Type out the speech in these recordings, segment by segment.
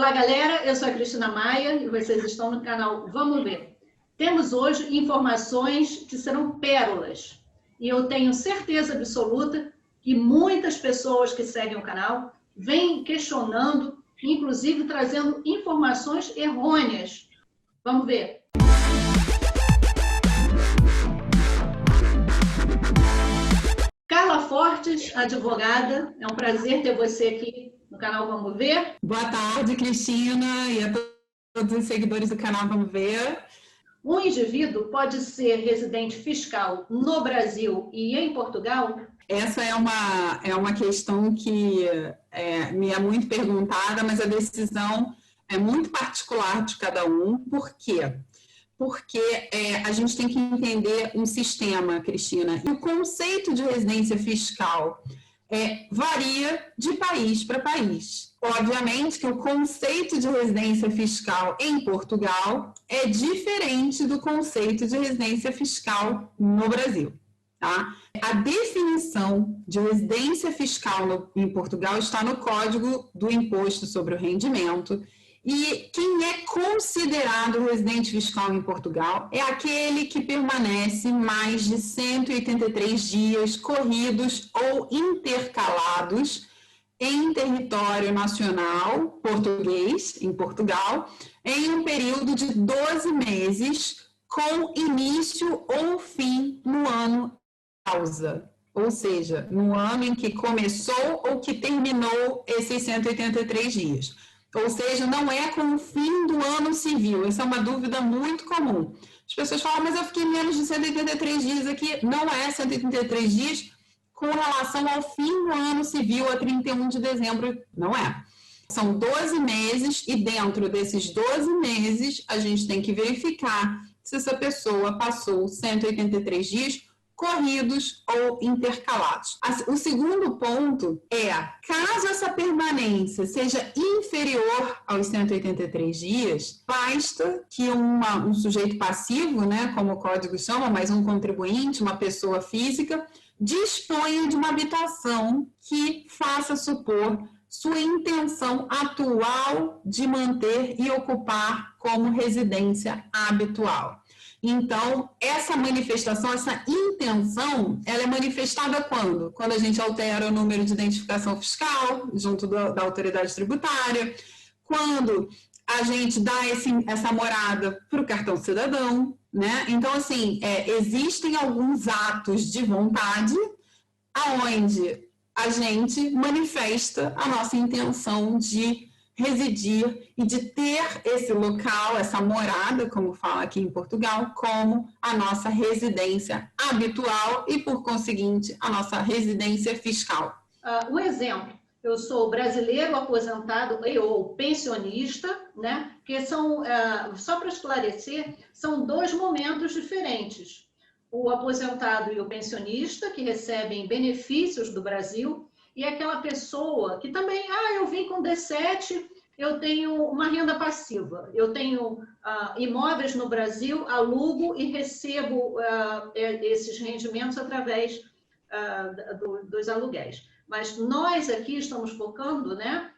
Olá, galera, eu sou a Cristina Maia e vocês estão no canal Vamos Ver. Temos hoje informações que serão pérolas e eu tenho certeza absoluta que muitas pessoas que seguem o canal vêm questionando, inclusive trazendo informações errôneas. Vamos ver. Carla Fortes, advogada, é um prazer ter você aqui no canal Vamos Ver. Boa tarde, Cristina, e a todos os seguidores do canal Vamos Ver. Um indivíduo pode ser residente fiscal no Brasil e em Portugal? Essa é uma questão que me é muito perguntada, mas a decisão é muito particular de cada um. Por quê? Porque a gente tem que entender um sistema, Cristina, e o conceito de residência fiscal varia de país para país. Obviamente que o conceito de residência fiscal em Portugal é diferente do conceito de residência fiscal no Brasil. Tá? A definição de residência fiscal em Portugal está no Código do Imposto sobre o Rendimento. E quem é considerado residente fiscal em Portugal é aquele que permanece mais de 183 dias corridos ou intercalados em território nacional português, em Portugal, em um período de 12 meses, com início ou fim no ano causa, ou seja, no ano em que começou ou que terminou esses 183 dias. Ou seja, não é com o fim do ano civil. Essa é uma dúvida muito comum. As pessoas falam, mas eu fiquei menos de 183 dias aqui. Não é 183 dias com relação ao fim do ano civil, a 31 de dezembro. Não é. São 12 meses e dentro desses 12 meses a gente tem que verificar se essa pessoa passou 183 dias corridos ou intercalados. O segundo ponto é, caso essa permanência seja inferior aos 183 dias, basta que um sujeito passivo, né, como o código chama, mas um contribuinte, uma pessoa física, disponha de uma habitação que faça supor sua intenção atual de manter e ocupar como residência habitual. Então, essa manifestação, essa intenção, ela é manifestada quando? Quando a gente altera o número de identificação fiscal junto da autoridade tributária, quando a gente dá essa morada para o cartão cidadão, né? Então, assim, existem alguns atos de vontade aonde a gente manifesta a nossa intenção de residir e de ter esse local, essa morada, como fala aqui em Portugal, como a nossa residência habitual e, por conseguinte, a nossa residência fiscal. Um exemplo, eu sou brasileiro aposentado ou pensionista, né? Que são, só para esclarecer, são dois momentos diferentes. O aposentado e o pensionista, que recebem benefícios do Brasil, e aquela pessoa que também, eu vim com D7, eu tenho uma renda passiva, eu tenho imóveis no Brasil, alugo e recebo esses rendimentos através dos aluguéis. Mas nós aqui estamos focando, né,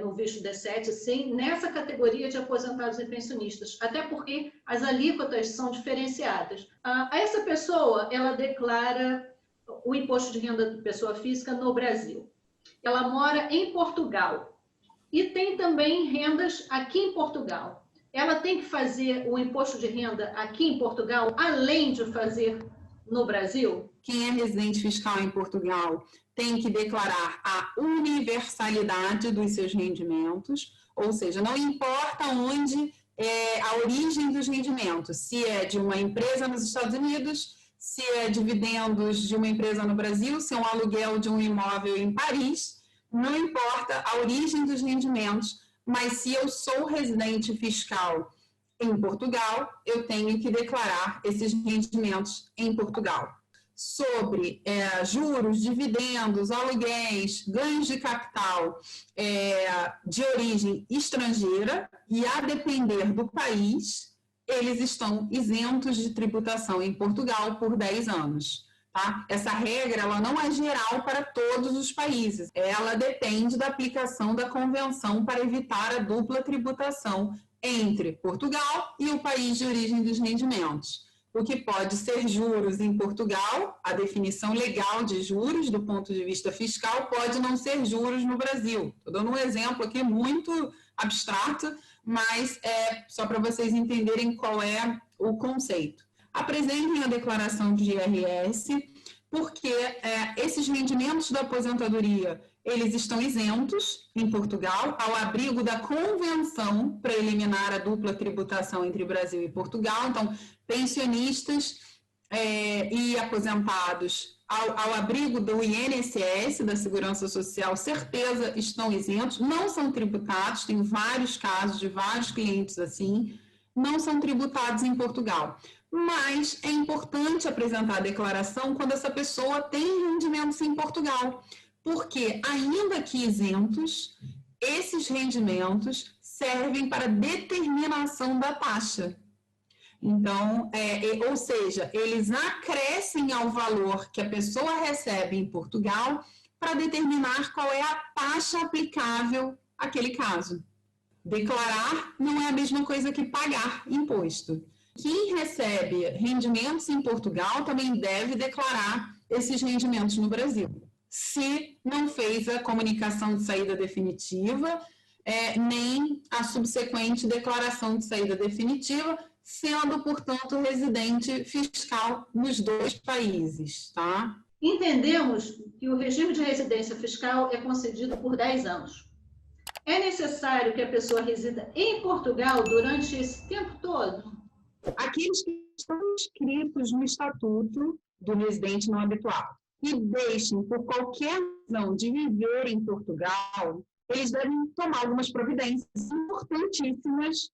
no visto D7, sim, nessa categoria de aposentados e pensionistas, até porque as alíquotas são diferenciadas. Essa pessoa, ela declara o imposto de renda de pessoa física no Brasil. Ela mora em Portugal e tem também rendas aqui em Portugal. Ela tem que fazer o imposto de renda aqui em Portugal, além de fazer no Brasil? Quem é residente fiscal em Portugal tem que declarar a universalidade dos seus rendimentos, ou seja, não importa onde a origem dos rendimentos, se é de uma empresa nos Estados Unidos, se é dividendos de uma empresa no Brasil, se é um aluguel de um imóvel em Paris, não importa a origem dos rendimentos, mas se eu sou residente fiscal em Portugal, eu tenho que declarar esses rendimentos em Portugal. Sobre juros, dividendos, aluguéis, ganhos de capital de origem estrangeira, e a depender do país, eles estão isentos de tributação em Portugal por 10 anos. Tá? Essa regra ela não é geral para todos os países. Ela depende da aplicação da Convenção para evitar a dupla tributação entre Portugal e o país de origem dos rendimentos. O que pode ser juros em Portugal, a definição legal de juros do ponto de vista fiscal pode não ser juros no Brasil. Estou dando um exemplo aqui muito abstrato, mas é só para vocês entenderem qual é o conceito. Apresentem a declaração de IRS, porque esses rendimentos da aposentadoria, eles estão isentos em Portugal, ao abrigo da convenção para eliminar a dupla tributação entre Brasil e Portugal. Então, pensionistas e aposentados, ao abrigo do INSS, da Segurança Social, certeza estão isentos, não são tributados, tem vários casos de vários clientes assim, não são tributados em Portugal. Mas é importante apresentar a declaração quando essa pessoa tem rendimentos em Portugal, porque, ainda que isentos, esses rendimentos servem para determinação da taxa. Então, ou seja, eles acrescem ao valor que a pessoa recebe em Portugal para determinar qual é a taxa aplicável àquele caso. Declarar não é a mesma coisa que pagar imposto. Quem recebe rendimentos em Portugal também deve declarar esses rendimentos no Brasil, se não fez a comunicação de saída definitiva, nem a subsequente declaração de saída definitiva, sendo, portanto, residente fiscal nos dois países, tá? Entendemos que o regime de residência fiscal é concedido por 10 anos. É necessário que a pessoa resida em Portugal durante esse tempo todo? Aqueles que estão inscritos no Estatuto do Residente Não Habitual e deixem, por qualquer razão, de viver em Portugal, eles devem tomar algumas providências importantíssimas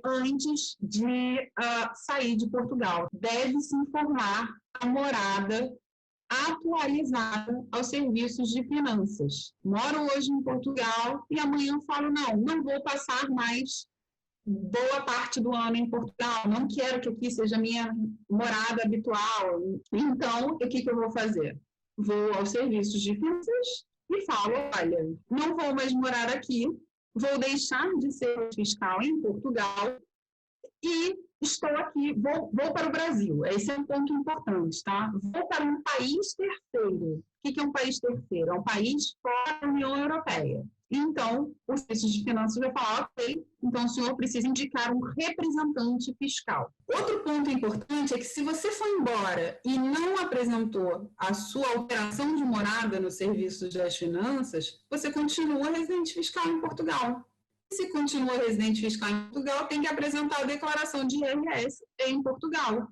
antes de sair de Portugal. Deve-se informar a morada atualizada aos serviços de finanças. Moro hoje em Portugal e amanhã falo, não vou passar mais boa parte do ano em Portugal, não quero que aqui seja minha morada habitual. Então, o que eu vou fazer? Vou aos serviços de finanças e falo, olha, não vou mais morar aqui, vou deixar de ser fiscal em Portugal e estou aqui, vou para o Brasil. Esse é um ponto importante, tá? Vou para um país terceiro. O que é um país terceiro? É um país fora da União Europeia. Então, o serviço de finanças vai falar, ok, então o senhor precisa indicar um representante fiscal. Outro ponto importante é que se você for embora e não apresentou a sua alteração de morada no serviço das finanças, você continua residente fiscal em Portugal. Se continua residente fiscal em Portugal, tem que apresentar a declaração de IRS em Portugal,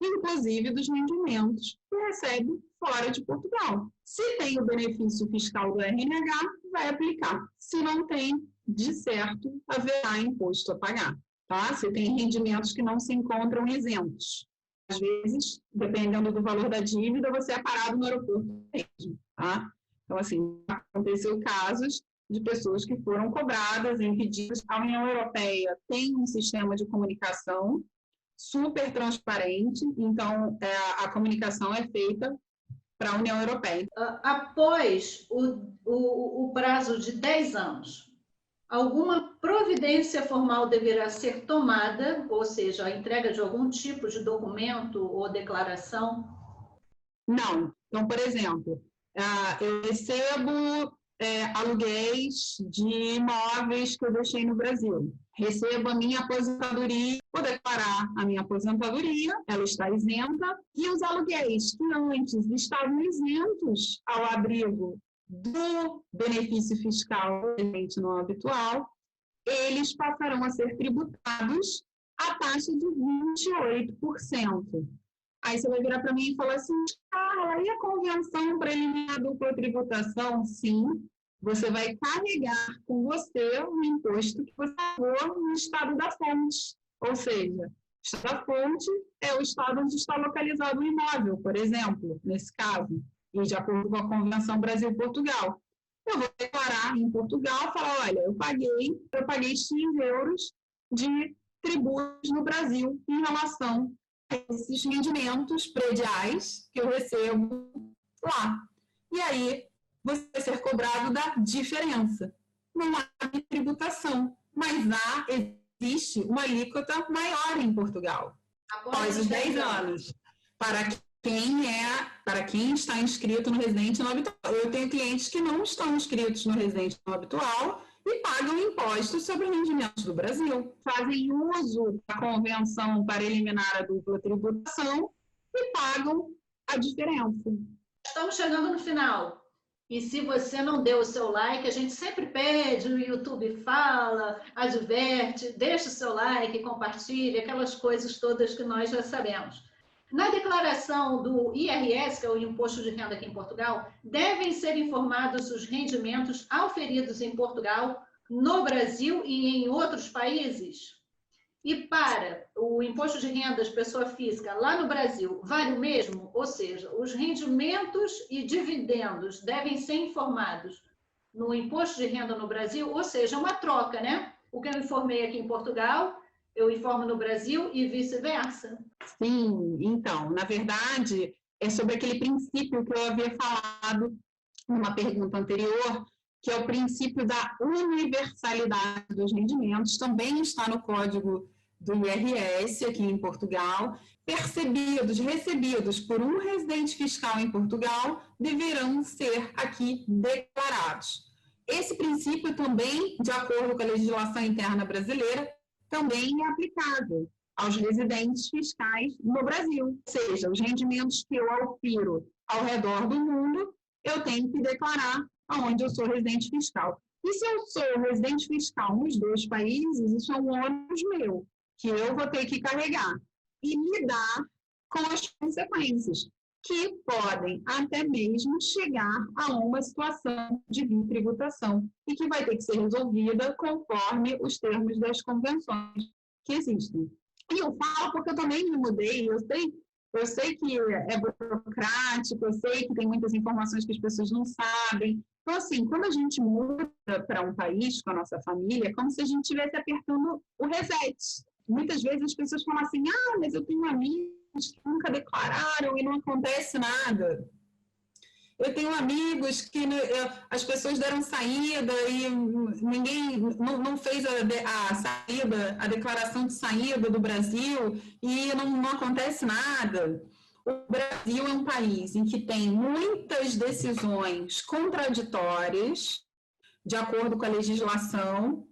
inclusive dos rendimentos que recebe fora de Portugal. Se tem o benefício fiscal do RNH, vai aplicar. Se não tem, de certo, haverá imposto a pagar. Tá? Se tem rendimentos que não se encontram isentos. Às vezes, dependendo do valor da dívida, você é parado no aeroporto mesmo. Tá? Então, assim, aconteceu casos de pessoas que foram cobradas, impedidas. A União Europeia tem um sistema de comunicação super transparente, então a comunicação é feita para a União Europeia. Após o prazo de 10 anos, alguma providência formal deverá ser tomada, ou seja, a entrega de algum tipo de documento ou declaração? Não. Então, por exemplo, eu recebo aluguéis de imóveis que eu deixei no Brasil. Recebo a minha aposentadoria, vou declarar a minha aposentadoria, ela está isenta, e os aluguéis que antes estavam isentos ao abrigo do benefício fiscal residente não habitual, eles passarão a ser tributados à taxa de 28%. Aí você vai virar para mim e falar assim, Carla, e a convenção para eliminar a dupla tributação? Sim, você vai carregar com você o imposto que você pagou no estado da fonte. Ou seja, o estado da fonte é o estado onde está localizado o imóvel, por exemplo, nesse caso, e de acordo com a Convenção Brasil-Portugal. Eu vou declarar em Portugal, falar, olha, eu paguei X euros de tributos no Brasil em relação esses rendimentos prediais que eu recebo lá. E aí, você vai ser cobrado da diferença. Não há tributação, mas existe uma alíquota maior em Portugal, após os 10 anos. Para quem está inscrito no residente não habitual. Eu tenho clientes que não estão inscritos no residente não habitual e pagam impostos sobre rendimentos do Brasil. Fazem uso da convenção para eliminar a dupla tributação e pagam a diferença. Estamos chegando no final. E se você não deu o seu like, a gente sempre pede, o YouTube fala, adverte, deixa o seu like, compartilha, aquelas coisas todas que nós já sabemos. Na declaração do IRS, que é o Imposto de Renda aqui em Portugal, devem ser informados os rendimentos auferidos em Portugal, no Brasil e em outros países? E para o imposto de renda de pessoa física lá no Brasil, vale o mesmo? Ou seja, os rendimentos e dividendos devem ser informados no imposto de renda no Brasil? Ou seja, uma troca, né? O que eu informei aqui em Portugal, eu informo no Brasil e vice-versa. Sim, então, na verdade, é sobre aquele princípio que eu havia falado numa pergunta anterior, que é o princípio da universalidade dos rendimentos, também está no Código do IRS aqui em Portugal. Recebidos por um residente fiscal em Portugal, deverão ser aqui declarados. Esse princípio também, de acordo com a legislação interna brasileira, também é aplicável aos residentes fiscais no Brasil. Ou seja, os rendimentos que eu aufiro ao redor do mundo, eu tenho que declarar aonde eu sou residente fiscal. E se eu sou residente fiscal nos 2 países, isso é um ônus meu, que eu vou ter que carregar e lidar com as consequências, que podem até mesmo chegar a uma situação de bitributação e que vai ter que ser resolvida conforme os termos das convenções que existem. E eu falo porque eu também me mudei, eu sei que é burocrático, eu sei que tem muitas informações que as pessoas não sabem. Então, assim, quando a gente muda para um país com a nossa família, é como se a gente estivesse apertando o reset. Muitas vezes as pessoas falam assim, mas eu tenho amigos que nunca declararam e não acontece nada. Eu tenho amigos que as pessoas deram saída e ninguém não fez a saída, a declaração de saída do Brasil e não acontece nada. O Brasil é um país em que tem muitas decisões contraditórias, de acordo com a legislação,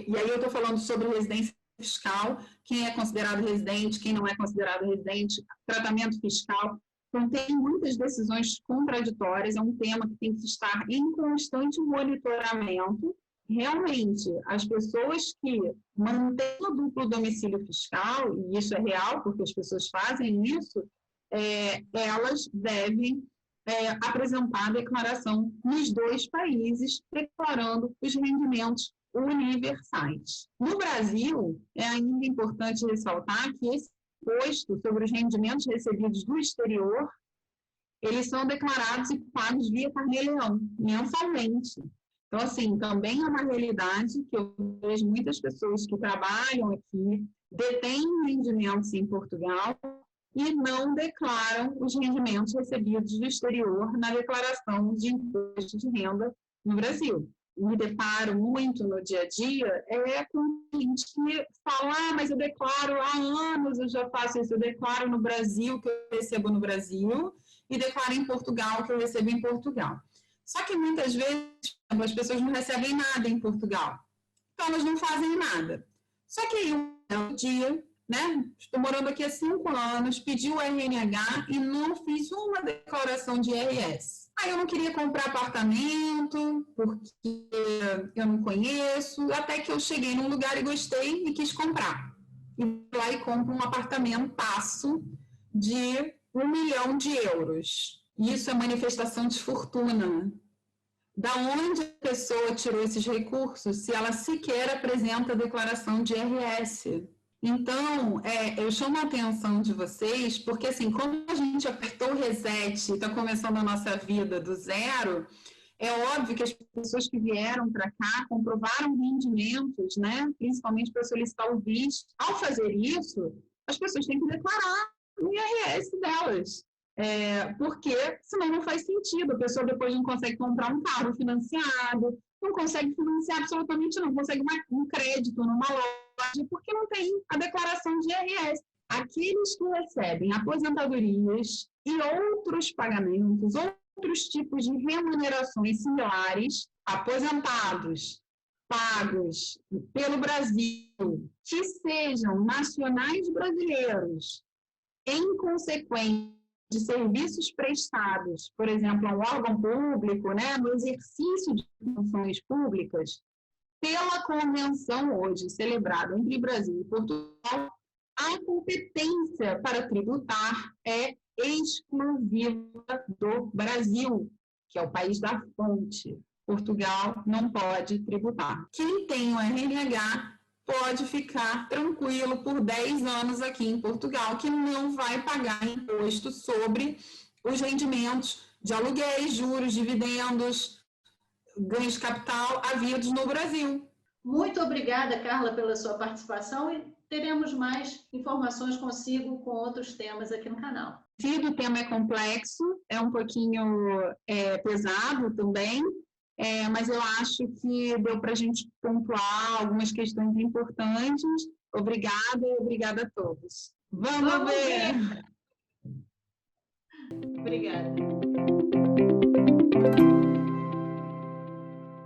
e aí eu estou falando sobre residência fiscal, quem é considerado residente, quem não é considerado residente, tratamento fiscal. Então, tem muitas decisões contraditórias, é um tema que tem que estar em constante monitoramento. Realmente, as pessoas que mantêm o duplo domicílio fiscal, e isso é real, porque as pessoas fazem isso, elas devem apresentar a declaração nos 2 países, declarando os rendimentos universais. No Brasil, é ainda importante ressaltar que esse imposto sobre os rendimentos recebidos do exterior, eles são declarados e pagos via carnê-leão, mensalmente. Então, assim, também é uma realidade que eu vejo muitas pessoas que trabalham aqui, detêm rendimentos em Portugal e não declaram os rendimentos recebidos do exterior na declaração de imposto de renda no Brasil. Me deparo muito no dia a dia com gente que fala, mas eu declaro há anos, eu já faço isso, eu declaro no Brasil que eu recebo no Brasil e declaro em Portugal que eu recebo em Portugal. Só que muitas vezes as pessoas não recebem nada em Portugal, então elas não fazem nada. Só que aí um dia, né, estou morando aqui há 5 anos, pedi o RNH e não fiz uma declaração de IRS. Aí eu não queria comprar apartamento, porque eu não conheço, até que eu cheguei num lugar e gostei e quis comprar. E vou lá e compro um apartamentaço de 1 milhão de euros. Isso é manifestação de fortuna. Da onde a pessoa tirou esses recursos se ela sequer apresenta a declaração de IRS? Então, eu chamo a atenção de vocês, porque assim, como a gente apertou o reset e está começando a nossa vida do zero, é óbvio que as pessoas que vieram para cá comprovaram rendimentos, né, principalmente para solicitar o visto. Ao fazer isso, as pessoas têm que declarar o IRS delas. Porque senão não faz sentido. A pessoa depois não consegue comprar um carro financiado, não consegue financiar absolutamente não, consegue um crédito numa loja, porque não tem a declaração de IRS. Aqueles que recebem aposentadorias e outros pagamentos, outros tipos de remunerações similares, aposentados, pagos pelo Brasil, que sejam nacionais brasileiros, em consequência de serviços prestados, por exemplo, a um órgão público, né, no exercício de funções públicas, pela convenção hoje celebrada entre Brasil e Portugal, a competência para tributar é exclusiva do Brasil, que é o país da fonte. Portugal não pode tributar. Quem tem o RNH pode ficar tranquilo por 10 anos aqui em Portugal, que não vai pagar imposto sobre os rendimentos de aluguéis, juros, dividendos, ganhos de capital havidos no Brasil. Muito obrigada, Carla, pela sua participação e teremos mais informações consigo com outros temas aqui no canal. O tema é complexo, é um pouquinho pesado também, mas eu acho que deu para a gente pontuar algumas questões importantes. Obrigada e obrigada a todos. Vamos ver! Obrigada.